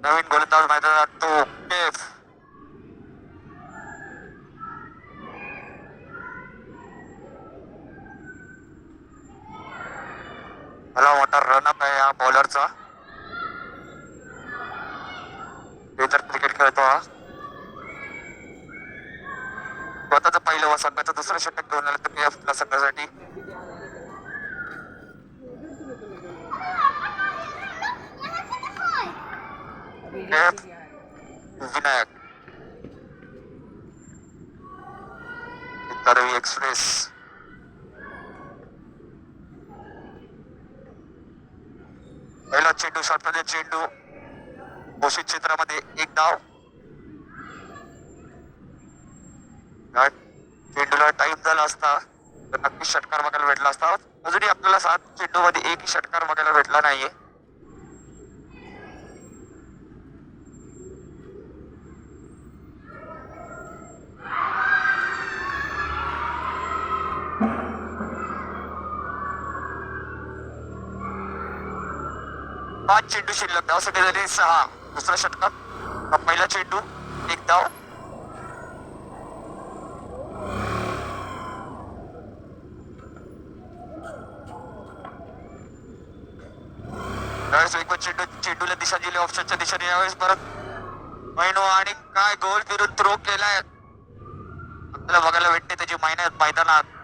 नवीन गोलंदाज मैदानात तो केफ. मला मोठा रनअप आहे या बॉलरचा. ते तर क्रिकेट खेळतो हा. स्वतःच पहिलं व संघाचं दुसरं षटक घेऊन आलं तर केएफ संघासाठी. विनायक करवी एक्सप्रेस. पहिला चेंडू शॉटमध्ये चेंडू घोषित क्षेत्रामध्ये एक धाव. चेंडूला टाइम झाला असता तर नक्कीच षटकार बघायला भेटला असता. अजूनही आपल्याला 7 चेंडू मध्ये एकही षटकार बघायला भेटला नाहीये. पाच चेंडू शिल्लक, धावसाठी झाली 6. दुसरा षटकार, पहिला चेंडू एक धाव. यावेळेस एक चेंडू चेंडूला दिशा दिली ऑप्शनच्या दिशेने. यावेळेस परत मैनो आणि काय गोल फिरून थ्रो केलाय आपल्याला बघायला भेटते त्याची मैदानात.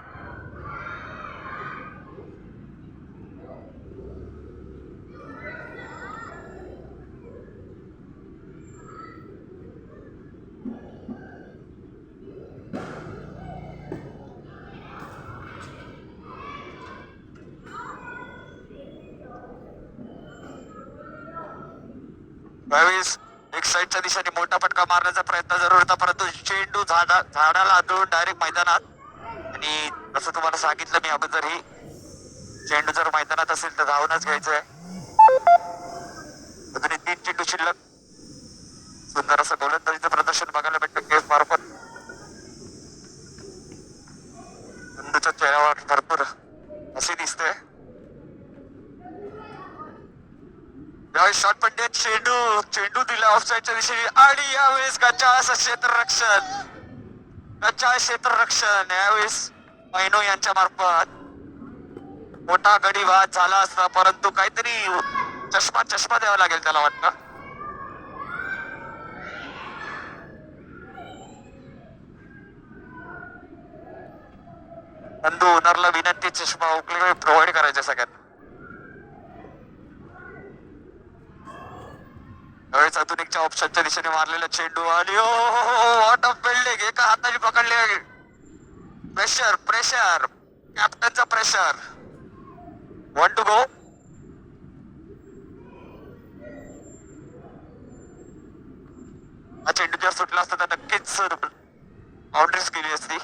यावेळेस एक साईडच्या दिशेने मोठा फटका मारण्याचा प्रयत्न जरूर होता, परंतु चेंडू झाडाला आदळून डायरेक्ट मैदानात. आणि जसं तुम्हाला सांगितलं मी अगोदर, ही चेंडू जर मैदानात असेल तर धावूनच घ्यायचंय. अजूनही 3 चेंडू शिल्लक. सुंदर असं गोलंदाजीचं प्रदर्शन बघायला भेटतं केफ मार्फत. चेंडूच्या चेहऱ्यावर भरपूर असे दिसते. यावेळेस शॉट पडते, चेंडू दिला ऑफसाईडच्या दिशेने आणि यावेळेस गच्चाळ क्षेत्ररक्षण यावेळेस मैनो यांच्या मार्फत. मोठा गडी बाद झाला असता, परंतु काहीतरी चष्मा द्यावा लागेल त्याला वाटतं. नंदू ओनरला विनंती, चष्मा ओकले प्रोव्हाइड करायचे सगळ्यांना. त्यावेळेस अधुनिकच्या ऑप्शनच्या दिशेने मारलेला चेंडू आणि वॉट ऑफ बिल्डिंग एका हाताने पकडले. प्रेशर कॅप्टनचा प्रेशर. 1 to go. हा चेंडू जर सुटला असता तर नक्कीच बाउंड्रीज गेली असती.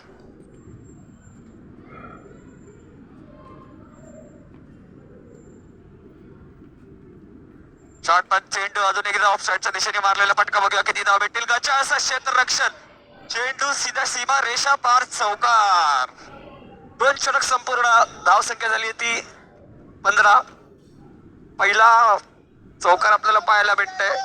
शॉट पण चेंडू अजून एकदा ऑफसाईडच्या दिशेने मारलेला फटका. बघूया किती धाव भेटतील. गच्चाळ असं क्षेत्ररक्षण, चेंडू सीधा सीमा रेषा पार चौकार. 2 षटक संपूर्ण. धाव संख्या झाली होती 15. पहिला चौकार आपल्याला पाहायला भेटतंय.